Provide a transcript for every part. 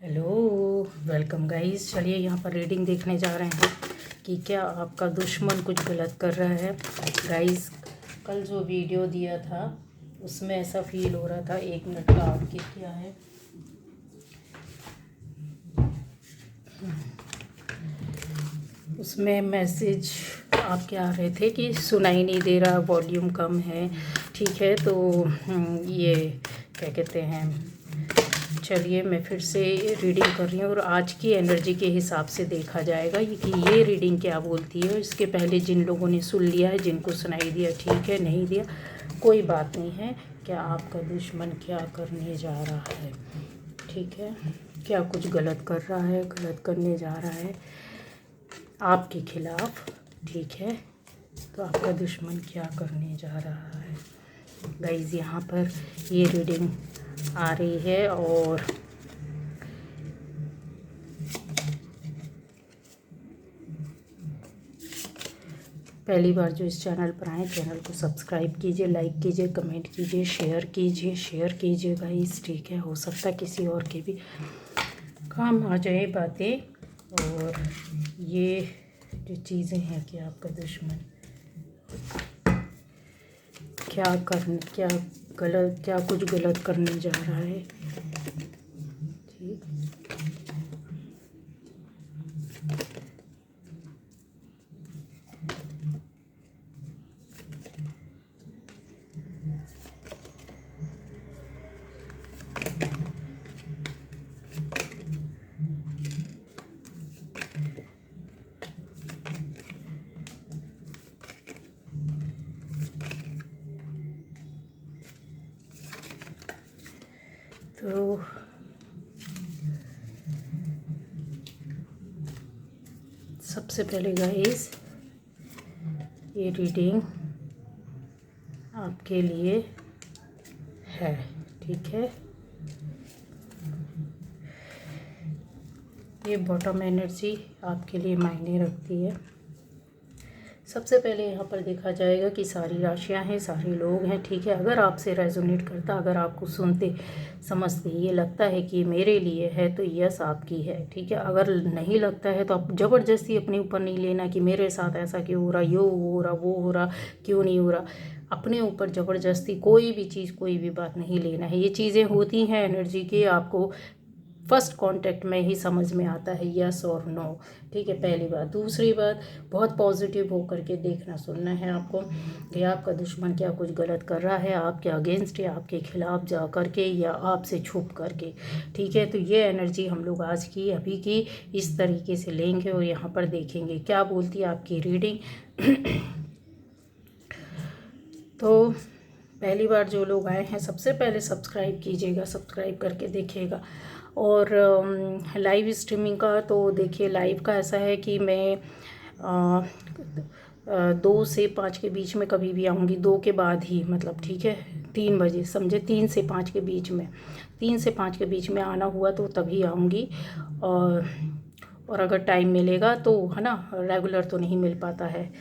Hello, welcome guys. चलिए यहाँ पर रीडिंग देखने जा रहे हैं कि क्या आपका दुश्मन कुछ गलत कर रहा है। गाइस, कल जो वीडियो दिया था उसमें ऐसा फील हो रहा था। 1 मिनट का आपके क्या है, उसमें मैसेज आपके आ रहे थे कि सुनाई नहीं दे रहा, वॉल्यूम कम है। ठीक है, तो ये क्या कहते हैं, चलिए मैं फिर से रीडिंग कर रही हूँ और आज की एनर्जी के हिसाब से देखा जाएगा कि ये रीडिंग क्या बोलती है। इसके पहले जिन लोगों ने सुन लिया है, जिनको सुनाई दिया ठीक है, नहीं दिया कोई बात नहीं है। क्या आपका दुश्मन क्या करने जा रहा है, ठीक है, क्या कुछ गलत कर रहा है, गलत करने जा रहा है आपके खिलाफ, ठीक है। तो आपका दुश्मन क्या करने जा रहा है गाइस। यहाँ पर ये रीडिंग आ रही है और पहली बार जो इस चैनल पर आए, चैनल को सब्सक्राइब कीजिए, लाइक कीजिए, कमेंट कीजिए, शेयर कीजिए गाइस, ठीक है। हो सकता है किसी और के भी काम आ जाए बातें। और ये जो चीज़ें हैं कि आपका दुश्मन क्या कुछ गलत करने जा रहा है, ठीक। तो सबसे पहले गाइस, ये रीडिंग आपके लिए है, ठीक है। ये बॉटम एनर्जी आपके लिए मायने रखती है। सबसे पहले यहाँ पर देखा जाएगा कि सारी राशियाँ हैं, सारे लोग हैं, ठीक है। अगर आपसे रेजोनेट करता, अगर आपको सुनते समझते ये लगता है कि मेरे लिए है, तो यस आपकी है, ठीक है। अगर नहीं लगता है तो आप ज़बरदस्ती अपने ऊपर नहीं लेना कि मेरे साथ ऐसा क्यों हो रहा, यो हो रहा, वो हो रहा, क्यों नहीं हो रहा। अपने ऊपर ज़बरदस्ती कोई भी चीज़, कोई भी बात नहीं लेना है। ये चीज़ें होती हैं एनर्जी की, आपको फर्स्ट कांटेक्ट में ही समझ में आता है यस और नो, ठीक है। पहली बात। दूसरी बात, बहुत पॉजिटिव होकर के देखना सुनना है आपको कि आपका दुश्मन क्या कुछ गलत कर रहा है आपके अगेंस्ट या आपके खिलाफ जा कर के या आपसे छुप करके, ठीक है। तो ये एनर्जी हम लोग आज की अभी की इस तरीके से लेंगे और यहाँ पर देखेंगे क्या बोलती है आपकी रीडिंग। तो पहली बार जो लोग आए हैं, सबसे पहले सब्सक्राइब कीजिएगा, सब्सक्राइब करके देखिएगा। और लाइव स्ट्रीमिंग का तो देखिए, लाइव का ऐसा है कि मैं 2 से 5 के बीच में कभी भी आऊँगी, 2 के बाद ही, मतलब ठीक है, 3 बजे समझे, 3 से 5 के बीच में, 3 से 5 के बीच में आना हुआ तो तभी आऊँगी। और अगर टाइम मिलेगा तो है ना, रेगुलर तो नहीं मिल पाता है,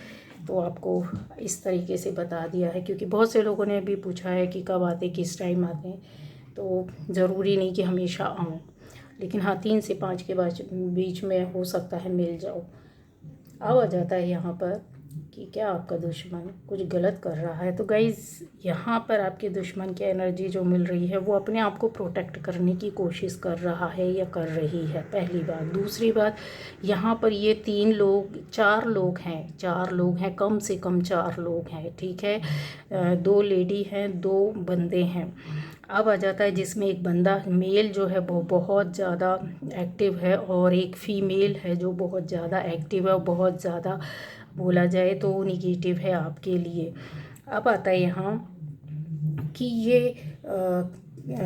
तो आपको इस तरीके से बता दिया है। क्योंकि बहुत से लोगों ने भी पूछा है कि कब आते, किस टाइम आते हैं, तो ज़रूरी नहीं कि हमेशा आऊँ, लेकिन हाँ 3 से 5 के बीच में हो सकता है मिल जाओ। अब आ जाता है यहाँ पर कि क्या आपका दुश्मन कुछ गलत कर रहा है। तो गाइज़, यहाँ पर आपके दुश्मन की एनर्जी जो मिल रही है वो अपने आप को प्रोटेक्ट करने की कोशिश कर रहा है या कर रही है, पहली बात। दूसरी बात, यहाँ पर ये 4 लोग हैं, 4 लोग हैं, कम से कम 4 लोग हैं, ठीक है। 2 लेडी हैं, 2 बंदे हैं। अब आ जाता है जिसमें एक बंदा मेल जो है वो बहुत ज़्यादा एक्टिव है और एक फीमेल है जो बहुत ज़्यादा एक्टिव है और बहुत ज़्यादा बोला जाए तो निगेटिव है आपके लिए। अब आता है यहाँ कि ये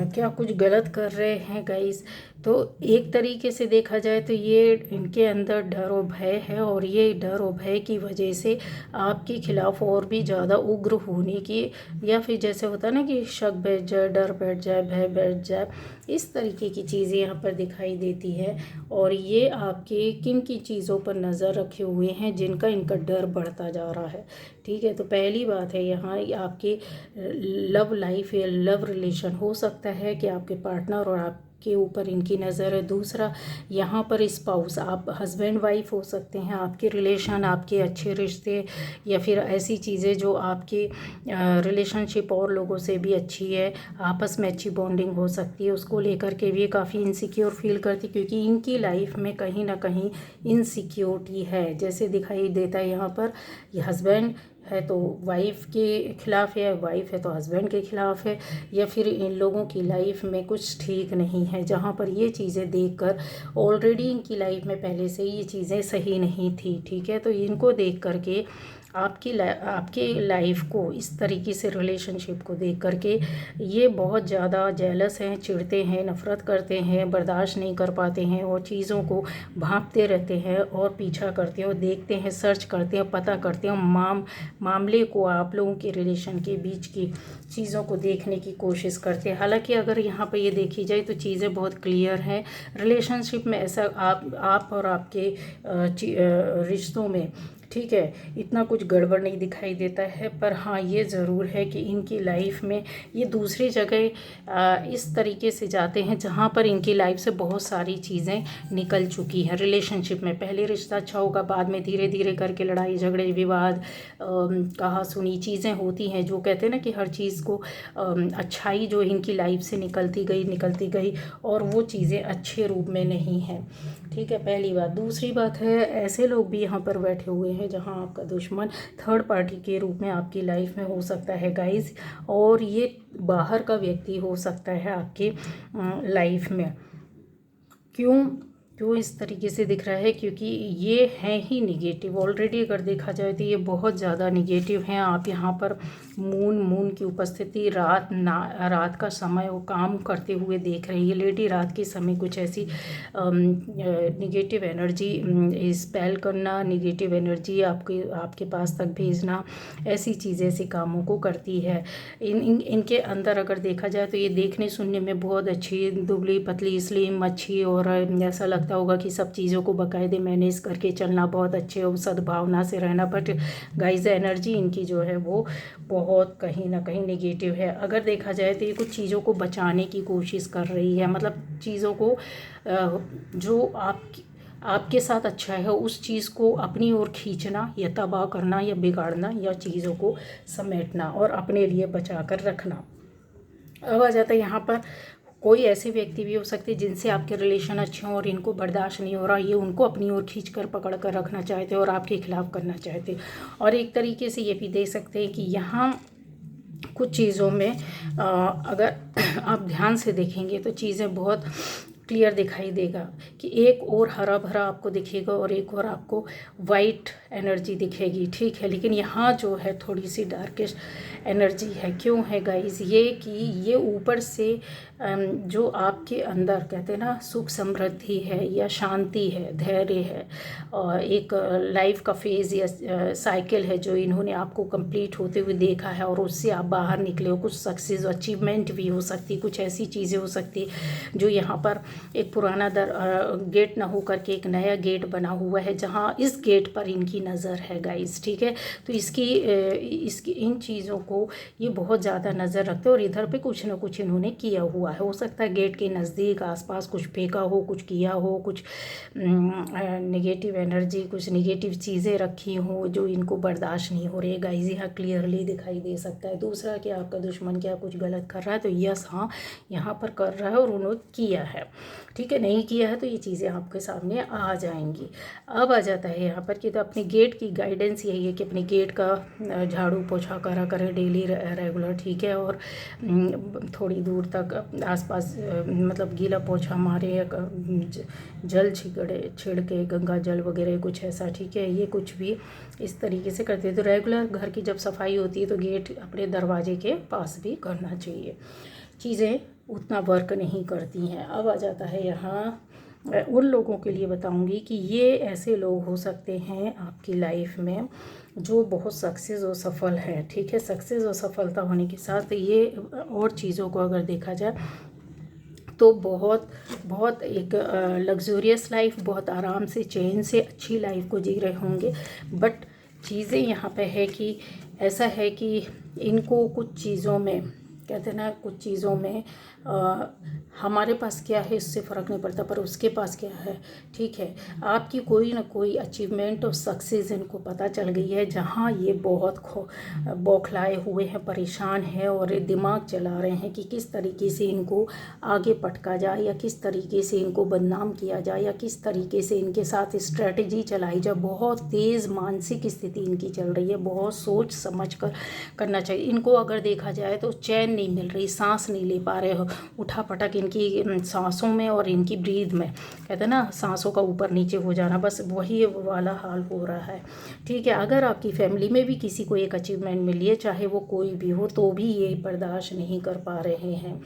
क्या कुछ गलत कर रहे हैं गाइस। तो एक तरीके से देखा जाए तो ये इनके अंदर डर और भय है, और ये डर और भय की वजह से आपके खिलाफ और भी ज़्यादा उग्र होने की, या फिर जैसे होता है ना कि शक बैठ जाए, डर बैठ जाए, भय बैठ जाए, इस तरीके की चीज़ें यहाँ पर दिखाई देती है। और ये आपके किन की चीज़ों पर नज़र रखे हुए हैं जिनका इनका डर बढ़ता जा रहा है, ठीक है। तो पहली बात है यहाँ आपके लव लाइफ या लव रिलेशन, हो सकता है कि आपके पार्टनर और आप के ऊपर इनकी नज़र है। दूसरा, यहाँ पर स्पाउस, आप हस्बैंड वाइफ हो सकते हैं, आपके रिलेशन, आपके अच्छे रिश्ते या फिर ऐसी चीज़ें जो आपकी रिलेशनशिप और लोगों से भी अच्छी है, आपस में अच्छी बॉन्डिंग हो सकती है, उसको लेकर के भी काफ़ी इनसिक्योर फील करती, क्योंकि इनकी लाइफ में कहीं ना कहीं इनसिक्योरिटी है। जैसे दिखाई देता है यहाँ पर, ये हस्बैंड है तो वाइफ के खिलाफ है, वाइफ है तो हस्बैंड के खिलाफ है, या फिर इन लोगों की लाइफ में कुछ ठीक नहीं है, जहाँ पर ये चीज़ें देखकर ऑलरेडी इनकी लाइफ में पहले से ये चीज़ें सही नहीं थी। ठीक है, तो इनको देख करके आपके लाइफ को इस तरीके से, रिलेशनशिप को देख करके ये बहुत ज़्यादा जेलस हैं, चिढ़ते हैं, नफ़रत करते हैं, बर्दाश्त नहीं कर पाते हैं और चीज़ों को भांपते रहते हैं और पीछा करते हैं और देखते हैं, सर्च करते हैं, पता करते हैं, मामले को, आप लोगों के रिलेशन के बीच की चीज़ों को देखने की कोशिश करते हैं। हालांकि अगर यहाँ पर ये देखी जाए तो चीज़ें बहुत क्लियर हैं। रिलेशनशिप में ऐसा आप और आपके रिश्तों में, ठीक है, इतना कुछ गड़बड़ नहीं दिखाई देता है। पर हाँ, ये ज़रूर है कि इनकी लाइफ में ये दूसरी जगह इस तरीके से जाते हैं जहाँ पर इनकी लाइफ से बहुत सारी चीज़ें निकल चुकी हैं। रिलेशनशिप में पहले रिश्ता अच्छा होगा, बाद में धीरे धीरे करके लड़ाई झगड़े विवाद, कहा सुनी चीज़ें होती हैं, जो कहते हैं ना कि हर चीज़ को अच्छाई जो इनकी लाइफ से निकलती गई और वो चीज़ें अच्छे रूप में नहीं हैं। ठीक है, पहली बात। दूसरी बात है, ऐसे लोग भी यहाँ पर बैठे हुए हैं जहाँ आपका दुश्मन थर्ड पार्टी के रूप में आपकी लाइफ में हो सकता है गाइस, और ये बाहर का व्यक्ति हो सकता है आपके लाइफ में। क्यों इस तरीके से दिख रहा है? क्योंकि ये है ही निगेटिव ऑलरेडी। अगर देखा जाए तो ये बहुत ज़्यादा निगेटिव हैं। आप यहाँ पर मून की उपस्थिति रात का समय वो काम करते हुए देख रही है। लेडी रात के समय कुछ ऐसी निगेटिव एनर्जी स्पेल करना, निगेटिव एनर्जी आपके पास तक भेजना, ऐसी चीज़ें, ऐसे कामों को करती है। इनके अंदर अगर देखा जाए तो ये देखने सुनने में बहुत अच्छी, दुबली पतली स्लिम अच्छी, और ऐसा लगता होगा कि सब चीज़ों को बाकायदे मैनेज करके चलना, बहुत अच्छे और सद्भावना से रहना। बट गाइस, एनर्जी इनकी जो है वो बहुत कहीं ना कहीं नेगेटिव है। अगर देखा जाए तो ये कुछ चीज़ों को बचाने की कोशिश कर रही है, मतलब चीज़ों को जो आपके साथ अच्छा है उस चीज़ को अपनी ओर खींचना या तबाह करना या बिगाड़ना या चीज़ों को समेटना और अपने लिए बचा कर रखना। अब आ जाता है यहाँ पर, कोई ऐसे व्यक्ति भी हो सकते हैं जिनसे आपके रिलेशन अच्छे हों और इनको बर्दाश्त नहीं हो रहा, ये उनको अपनी ओर खींच कर पकड़ कर रखना चाहते हैं और आपके खिलाफ़ करना चाहते हैं। और एक तरीके से ये भी देख सकते हैं कि यहाँ कुछ चीज़ों में अगर आप ध्यान से देखेंगे तो चीज़ें बहुत क्लियर दिखाई देगा कि एक और हरा भरा आपको दिखेगा और एक और आपको वाइट एनर्जी दिखेगी। ठीक है, लेकिन यहाँ जो है थोड़ी सी डार्केस्ट एनर्जी है। क्यों है गाइस? ये कि ये ऊपर से जो आपके अंदर कहते हैं ना सुख समृद्धि है या शांति है, धैर्य है, और एक लाइफ का फेज़ या साइकिल है जो इन्होंने आपको कंप्लीट होते हुए देखा है और उससे आप बाहर निकले हो। कुछ सक्सेस अचीवमेंट भी हो सकती, कुछ ऐसी चीज़ें हो सकती जो यहाँ पर एक पुराना गेट ना हो करके एक नया गेट बना हुआ है, जहाँ इस गेट पर इनकी नज़र है गाइस। ठीक है, तो इसकी इन चीज़ों को ये बहुत ज़्यादा नज़र रखते हैं और इधर पे कुछ ना कुछ इन्होंने किया हुआ है। हो सकता है गेट के नज़दीक आसपास कुछ फेंका हो, कुछ किया हो, कुछ नेगेटिव एनर्जी, कुछ नेगेटिव चीज़ें रखी हों जो इनको बर्दाश्त नहीं हो रही है गाइस। यहाँ क्लियरली दिखाई दे सकता है। दूसरा कि आपका दुश्मन क्या कुछ गलत कर रहा है तो यस, हाँ, यहाँ पर कर रहा है और उन्होंने किया है। ठीक है, नहीं किया है तो ये चीज़ें आपके सामने आ जाएंगी। अब आ जाता है यहाँ पर कि तो अपने गेट की गाइडेंस यही है कि अपने गेट का झाड़ू पोछा करा करें डेली रेगुलर। ठीक है, और थोड़ी दूर तक आसपास मतलब गीला पोछा मारे, जल छिड़के, गंगा जल वगैरह कुछ ऐसा। ठीक है, ये कुछ भी इस तरीके से करते हैं। तो रेगुलर घर की जब सफाई होती है तो गेट अपने दरवाजे के पास भी करना चाहिए। चीज़ें उतना वर्क नहीं करती हैं। अब आ जाता है यहाँ उन लोगों के लिए बताऊंगी कि ये ऐसे लोग हो सकते हैं आपकी लाइफ में जो बहुत सक्सेस और सफल है। ठीक है, सक्सेस और सफलता होने के साथ ये और चीज़ों को अगर देखा जाए तो बहुत एक लग्जूरियस लाइफ, बहुत आराम से चैन से अच्छी लाइफ को जी रहे होंगे। बट चीज़ें यहाँ पे है कि ऐसा है कि इनको कुछ चीज़ों में कहते हैं ना कुछ चीज़ों में हमारे पास क्या है इससे फ़र्क नहीं पड़ता, पर उसके पास क्या है, ठीक है। आपकी कोई ना कोई अचीवमेंट और सक्सेस इनको पता चल गई है, जहाँ ये बहुत बौखलाए हुए हैं, परेशान हैं और दिमाग चला रहे हैं कि किस तरीके से इनको आगे पटका जाए या किस तरीके से इनको बदनाम किया जाए या किस तरीके से इनके साथ स्ट्रेटजी चलाई जाए। बहुत तेज़ मानसिक स्थिति इनकी चल रही है, बहुत सोच समझ कर करना चाहिए इनको। अगर देखा जाए तो चैन नहीं मिल रही, सांस नहीं ले पा रहे हो, उठा पटक इनकी सांसों में और इनकी ब्रीद में, कहते हैं ना सांसों का ऊपर नीचे हो जाना, बस वही वाला हाल हो रहा है, ठीक है। अगर आपकी फैमिली में भी किसी को एक अचीवमेंट मिली है, चाहे वो कोई भी हो, तो भी ये बर्दाश्त नहीं कर पा रहे हैं,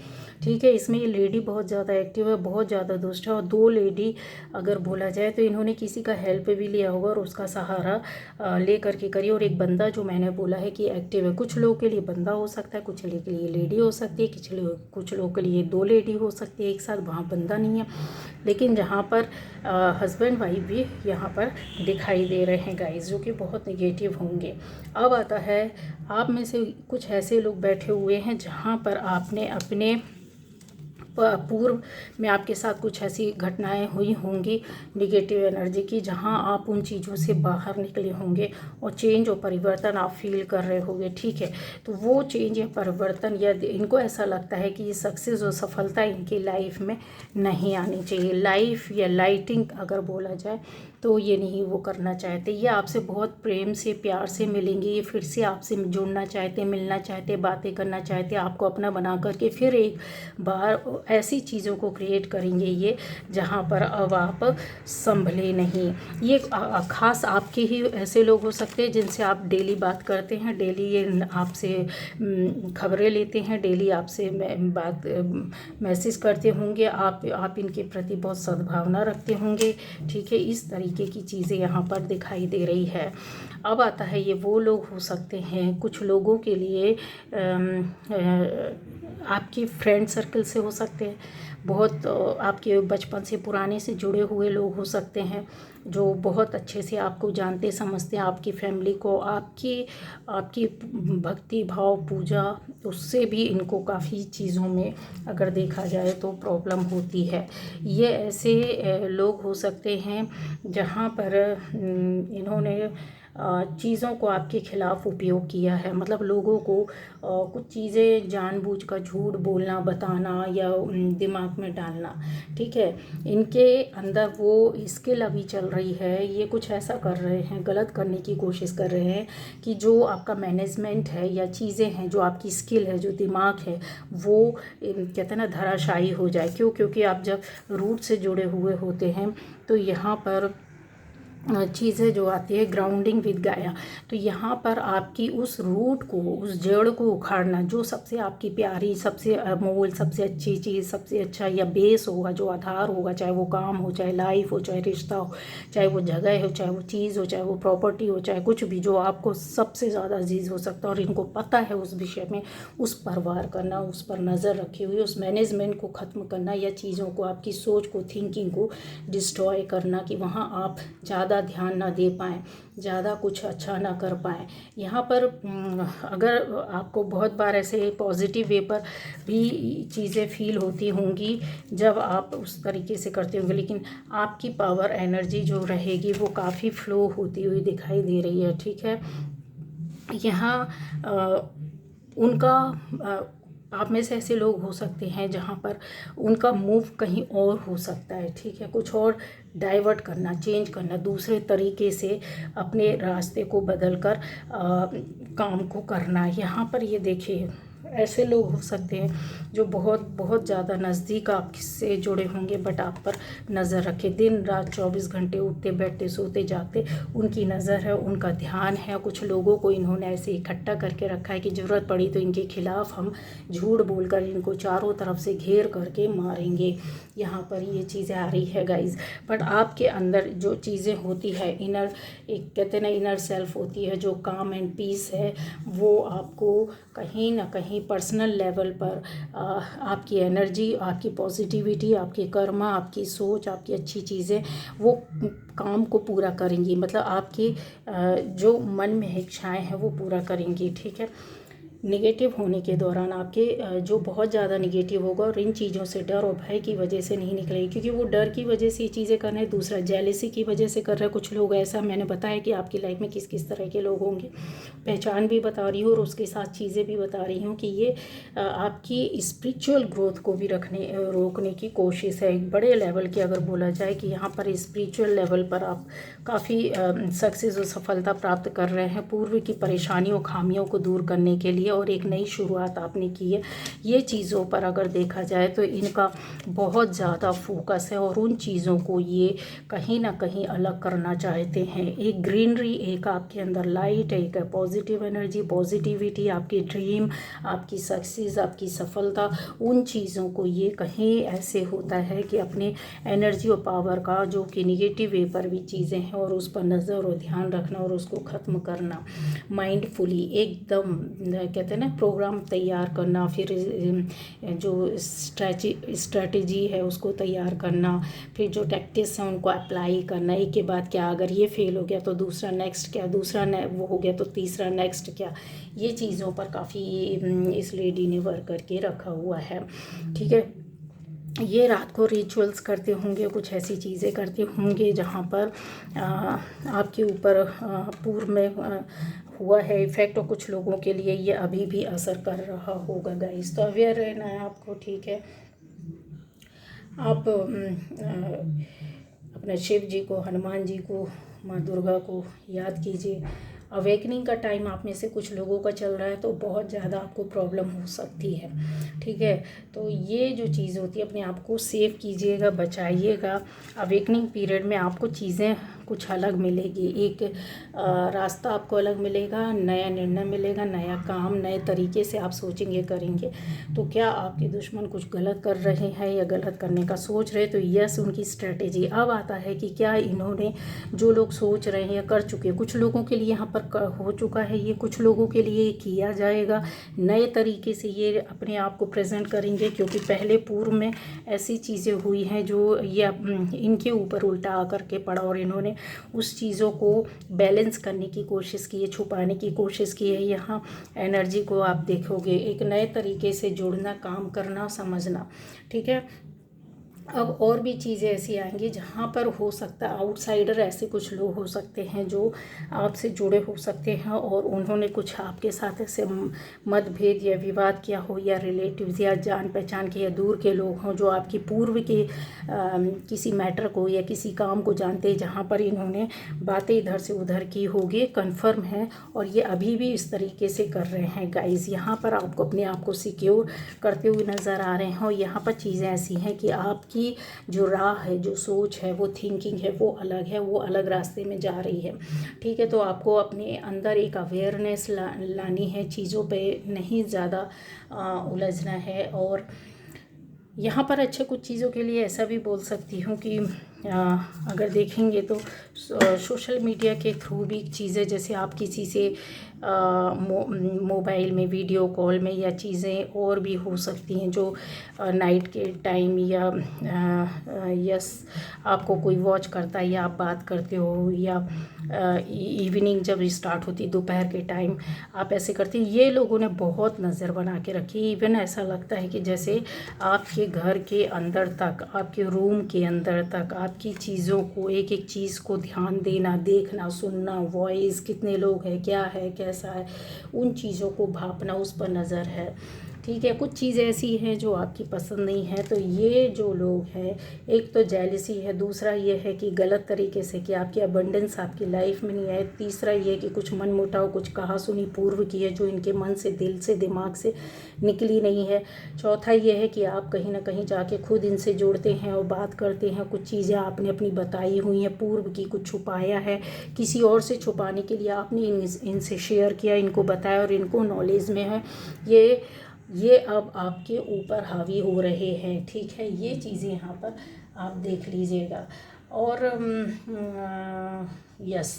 ठीक है। इसमें ये लेडी बहुत ज़्यादा एक्टिव है, बहुत ज़्यादा दुष्ट है, और 2 लेडी अगर बोला जाए तो इन्होंने किसी का हेल्प भी लिया होगा और उसका सहारा ले करके करिए। और एक बंदा जो मैंने बोला है कि एक्टिव है, कुछ लोगों के लिए बंदा हो सकता है, कुछ लोगों के लिए लेडी हो सकती है, कुछ लोगों के लिए 2 लेडी हो सकती है एक साथ, वहाँ बंदा नहीं है। लेकिन जहाँ पर हस्बैंड वाइफ भी यहाँ पर दिखाई दे रहे हैं गाइस, जो कि बहुत नेगेटिव होंगे। अब आता है आप में से कुछ ऐसे लोग बैठे हुए हैं जहाँ पर आपने अपने पूर्व में आपके साथ कुछ ऐसी घटनाएं हुई होंगी निगेटिव एनर्जी की, जहां आप उन चीज़ों से बाहर निकले होंगे और चेंज और परिवर्तन आप फील कर रहे होंगे, ठीक है। तो वो चेंज या परिवर्तन, या इनको ऐसा लगता है कि ये सक्सेस और सफलता इनकी लाइफ में नहीं आनी चाहिए। लाइफ या लाइटिंग अगर बोला जाए तो ये नहीं वो करना चाहते। ये आपसे बहुत प्रेम से प्यार से मिलेंगे, ये फिर से आपसे जुड़ना चाहते, मिलना चाहते, बातें करना चाहते, आपको अपना बना करके फिर एक बार ऐसी चीज़ों को क्रिएट करेंगे ये, जहाँ पर अब आप संभले नहीं। ये ख़ास आपके ही ऐसे लोग हो सकते हैं जिनसे आप डेली बात करते हैं, डेली ये आपसे खबरें लेते हैं, डेली आपसे बात मैसेज करते होंगे, आप इनके प्रति बहुत सद्भावना रखते होंगे, ठीक है। इस तरीके की चीज़ें यहाँ पर दिखाई दे रही है। अब आता है ये वो लोग हो सकते हैं, कुछ लोगों के लिए आपकी फ्रेंड सर्कल से हो सकते हैं, बहुत आपके बचपन से पुराने से जुड़े हुए लोग हो सकते हैं, जो बहुत अच्छे से आपको जानते समझते हैं, आपकी फैमिली को, आपकी भक्ति भाव पूजा, उससे भी इनको काफ़ी चीज़ों में अगर देखा जाए तो प्रॉब्लम होती है। ये ऐसे लोग हो सकते हैं जहाँ पर इन्होंने चीज़ों को आपके खिलाफ उपयोग किया है, मतलब लोगों को कुछ चीज़ें जानबूझकर झूठ बोलना, बताना या दिमाग में डालना, ठीक है। इनके अंदर वो स्किल अभी चल रही है, ये कुछ ऐसा कर रहे हैं, गलत करने की कोशिश कर रहे हैं कि जो आपका मैनेजमेंट है या चीज़ें हैं, जो आपकी स्किल है, जो दिमाग है, वो कहते हैं ना धराशायी हो जाए। क्योंकि आप जब रूट से जुड़े हुए होते हैं तो यहाँ पर चीज़ें जो आती है ग्राउंडिंग विद गाया, तो यहाँ पर आपकी उस रूट को, उस जड़ को उखाड़ना, जो सबसे आपकी प्यारी, सबसे अमूल, सबसे अच्छी चीज़, सबसे अच्छा या बेस होगा, जो आधार होगा, चाहे वो काम हो, चाहे लाइफ हो, चाहे रिश्ता हो, चाहे वो जगह हो, चाहे वो चीज़ हो, चाहे वो प्रॉपर्टी हो, चाहे कुछ भी, जो आपको सबसे ज़्यादा अजीज़ हो सकता है और इनको पता है उस विषय में, उस पर वार करना, उस पर नज़र रखे हुए उस मैनेजमेंट को ख़त्म करना, या चीज़ों को, आपकी सोच को, थिंकिंग को डिस्ट्रॉय करना, कि वहाँ आप ज़्यादा ध्यान ना दे पाएँ, ज़्यादा कुछ अच्छा ना कर पाएँ। यहाँ पर अगर आपको बहुत बार ऐसे पॉजिटिव वे पर भी चीज़ें फील होती होंगी जब आप उस तरीके से करते होंगे, लेकिन आपकी पावर एनर्जी जो रहेगी वो काफ़ी फ्लो होती हुई दिखाई दे रही है, ठीक है। यहाँ उनका आप में से ऐसे लोग हो सकते हैं जहाँ पर उनका मूव कहीं और हो सकता है, ठीक है। कुछ और डाइवर्ट करना, चेंज करना, दूसरे तरीके से अपने रास्ते को बदल कर काम को करना। यहाँ पर ये देखिए ऐसे लोग हो सकते हैं जो बहुत बहुत ज़्यादा नज़दीक आपसे जुड़े होंगे, बट आप पर नज़र रखे, दिन रात 24 घंटे उठते बैठते सोते जागते उनकी नज़र है, उनका ध्यान है। कुछ लोगों को इन्होंने ऐसे इकट्ठा करके रखा है कि ज़रूरत पड़ी तो इनके खिलाफ हम झूठ बोलकर इनको चारों तरफ से घेर करके मारेंगे। यहाँ पर ये चीज़ें आ रही है गाइज। बट आपके अंदर जो चीज़ें होती है, इनर, एक कहते हैं ना इनर सेल्फ होती है, जो काम एंड पीस है, वो आपको कहीं ना कहीं पर्सनल लेवल पर आपकी एनर्जी, आपकी पॉजिटिविटी, आपके कर्म, आपकी सोच, आपकी अच्छी चीज़ें वो काम को पूरा करेंगी, मतलब आपकी जो मन में इच्छाएं हैं वो पूरा करेंगी, ठीक है। नेगेटिव होने के दौरान आपके जो बहुत ज़्यादा नेगेटिव होगा और इन चीज़ों से डर और भय की वजह से नहीं निकलेगी, क्योंकि वो डर की वजह से ये चीज़ें कर रहे हैं। दूसरा जेलेसी की वजह से कर रहे हैं कुछ लोग ऐसा। मैंने बताया कि आपकी लाइफ में किस किस तरह के लोग होंगे, पहचान भी बता रही हूँ और उसके साथ चीज़ें भी बता रही हूँ कि ये आपकी स्पिरिचुअल ग्रोथ को भी रोकने की कोशिश है। एक बड़े लेवल की अगर बोला जाए कि यहाँ पर स्पिरिचुअल लेवल पर आप काफ़ी सक्सेस और सफलता प्राप्त कर रहे हैं पूर्व की परेशानियों खामियों को दूर करने के लिए, और एक नई शुरुआत आपने की है। ये चीज़ों पर अगर देखा जाए तो इनका बहुत ज़्यादा फोकस है और उन चीज़ों को ये कहीं ना कहीं अलग करना चाहते हैं। एक ग्रीनरी, एक आपके अंदर लाइट, एक पॉजिटिव एनर्जी, पॉजिटिविटी, आपकी ड्रीम, आपकी सक्सेस, आपकी सफलता, उन चीज़ों को ये कहीं ऐसे होता है कि अपने एनर्जी और पावर का जो कि निगेटिव वे पर भी चीज़ें हैं और उस पर नज़र और ध्यान रखना और उसको ख़त्म करना माइंडफुली एकदम कहते हैं ना प्रोग्राम तैयार करना, फिर जो स्ट्रैटेजी है उसको तैयार करना, फिर जो टैक्टिक्स हैं उनको अप्लाई करना, एक के बाद क्या, अगर ये फेल हो गया तो दूसरा नेक्स्ट क्या, दूसरा वो हो गया तो तीसरा नेक्स्ट क्या। ये चीज़ों पर काफ़ी इस लेडी ने वर्क करके रखा हुआ है। ठीक है, ये रात को रिचुअल्स करते होंगे, कुछ ऐसी चीज़ें करते होंगे जहाँ पर आपके ऊपर पूर्व में हुआ है इफ़ेक्ट, और कुछ लोगों के लिए ये अभी भी असर कर रहा होगा गाइस, तो अवेयर रहना है आपको। ठीक है, आप अपने शिव जी को, हनुमान जी को, माँ दुर्गा को याद कीजिए। अवेकनिंग का टाइम आप में से कुछ लोगों का चल रहा है तो बहुत ज़्यादा आपको प्रॉब्लम हो सकती है। ठीक है, तो ये जो चीज़ होती है अपने आप को सेव कीजिएगा, बचाइएगा। अवेकनिंग पीरियड में आपको चीज़ें कुछ अलग मिलेगी, एक रास्ता आपको अलग मिलेगा, नया निर्णय मिलेगा, नया काम, नए तरीके से आप सोचेंगे, करेंगे। तो क्या आपके दुश्मन कुछ गलत कर रहे हैं या गलत करने का सोच रहे, तो यस उनकी स्ट्रैटेजी अब आता है कि क्या इन्होंने, जो लोग सोच रहे हैं या कर चुके हैं, कुछ लोगों के लिए यहाँ पर हो चुका है ये, कुछ लोगों के लिए किया जाएगा, नए तरीके से ये अपने आप को प्रेजेंट करेंगे, क्योंकि पहले पूर्व में ऐसी चीज़ें हुई हैं जो ये इनके ऊपर उल्टा आकर के पड़ा और इन्होंने उस चीज़ों को बैलेंस करने की कोशिश की है, छुपाने की कोशिश की है। यहाँ एनर्जी को आप देखोगे एक नए तरीके से जुड़ना, काम करना, समझना। ठीक है, अब और भी चीज़ें ऐसी आएंगी जहाँ पर हो सकता है आउटसाइडर, ऐसे कुछ लोग हो सकते हैं जो आपसे जुड़े हो सकते हैं और उन्होंने कुछ आपके साथ ऐसे मतभेद या विवाद किया हो, या रिलेटिव्स या जान पहचान के या दूर के लोग हों जो आपकी पूर्व के किसी मैटर को या किसी काम को जानते हैं, जहाँ पर इन्होंने बातें इधर से उधर की होगी, कन्फर्म है, और ये अभी भी इस तरीके से कर रहे हैं गाइस। यहाँ पर आपको अपने आप को सिक्योर करते हुए नज़र आ रहे हैं और यहाँ पर चीज़ें ऐसी हैं कि आपकी जो राह है, जो सोच है, वो थिंकिंग है, वो अलग है, वो अलग रास्ते में जा रही है। ठीक है, तो आपको अपने अंदर एक अवेयरनेस लानी है, चीज़ों पे नहीं ज़्यादा उलझना है। और यहाँ पर अच्छे कुछ चीज़ों के लिए ऐसा भी बोल सकती हूँ कि अगर देखेंगे तो सोशल मीडिया के थ्रू भी चीज़ें, जैसे आप किसी से मोबाइल में वीडियो कॉल में, या चीज़ें और भी हो सकती हैं जो नाइट के टाइम या यस आपको कोई वॉच करता है या आप बात करते हो, या इवनिंग जब स्टार्ट होती है दोपहर के टाइम आप ऐसे करते हैं। ये लोगों ने बहुत नज़र बना के रखी। इवन ऐसा लगता है कि जैसे आपके घर के अंदर तक, आपके रूम के अंदर तक आपकी चीज़ों को, एक एक चीज़ को ध्यान देना, देखना, सुनना, वॉइस, कितने लोग हैं, क्या है, कैसा है, उन चीज़ों को भापना, उस पर नज़र है। ठीक है, कुछ चीज़ें ऐसी हैं जो आपकी पसंद नहीं है, तो ये जो लोग हैं, एक तो जेलसी है, दूसरा ये है कि गलत तरीके से कि आपकी अबंडेंस आपकी लाइफ में नहीं आए, तीसरा ये कि कुछ मन मुटाव, कुछ कहा सुनी पूर्व की है जो इनके मन से, दिल से, दिमाग से निकली नहीं है, चौथा ये है कि आप कहीं ना कहीं जाके खुद इनसे जुड़ते हैं और बात करते हैं, कुछ चीज़ें आपने अपनी बताई हुई हैं पूर्व की, कुछ छुपाया है किसी और से छुपाने के लिए आपने इनसे शेयर किया, इनको बताया और इनको नॉलेज में है, ये अब आपके ऊपर हावी हो रहे हैं। ठीक है, ये चीज़ें यहाँ पर आप देख लीजिएगा। और यस।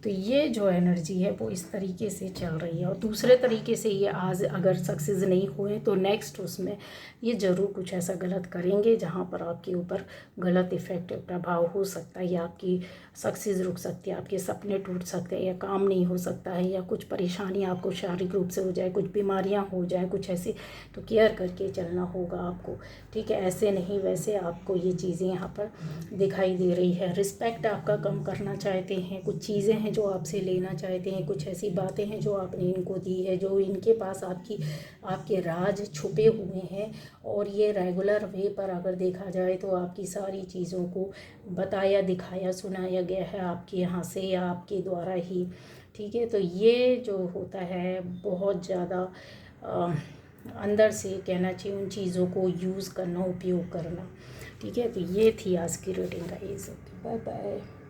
तो ये जो एनर्जी है वो इस तरीके से चल रही है। और दूसरे तरीके से ये आज अगर सक्सेस नहीं हुए तो नेक्स्ट उसमें ये ज़रूर कुछ ऐसा गलत करेंगे जहाँ पर आपके ऊपर गलत इफ़ेक्ट प्रभाव हो सकता है, या आपकी सक्सेस रुक सकती है, आपके सपने टूट सकते हैं, या काम नहीं हो सकता है, या कुछ परेशानी आपको शारीरिक रूप से हो जाए, कुछ बीमारियाँ हो जाए, कुछ ऐसे। तो केयर करके चलना होगा आपको, ठीक है। ऐसे नहीं वैसे आपको ये चीज़ें यहाँ पर दिखाई दे रही है। रिस्पेक्ट आपका कम करना चाहते हैं, कुछ चीज़ें हैं जो आपसे लेना चाहते हैं, कुछ ऐसी बातें हैं जो आपने इनको दी है, जो इनके पास आपके राज छुपे हुए हैं। और ये रेगुलर वे पर अगर देखा जाए तो आपकी सारी चीज़ों को बताया, दिखाया, सुनाया गया है आपके यहाँ से या आपके द्वारा ही, ठीक है। तो ये जो होता है बहुत ज़्यादा अंदर से कहना चाहिए उन चीज़ों को यूज़ करना, उपयोग करना, ठीक है। तो ये थी आज की reading guys. Okay, bye bye.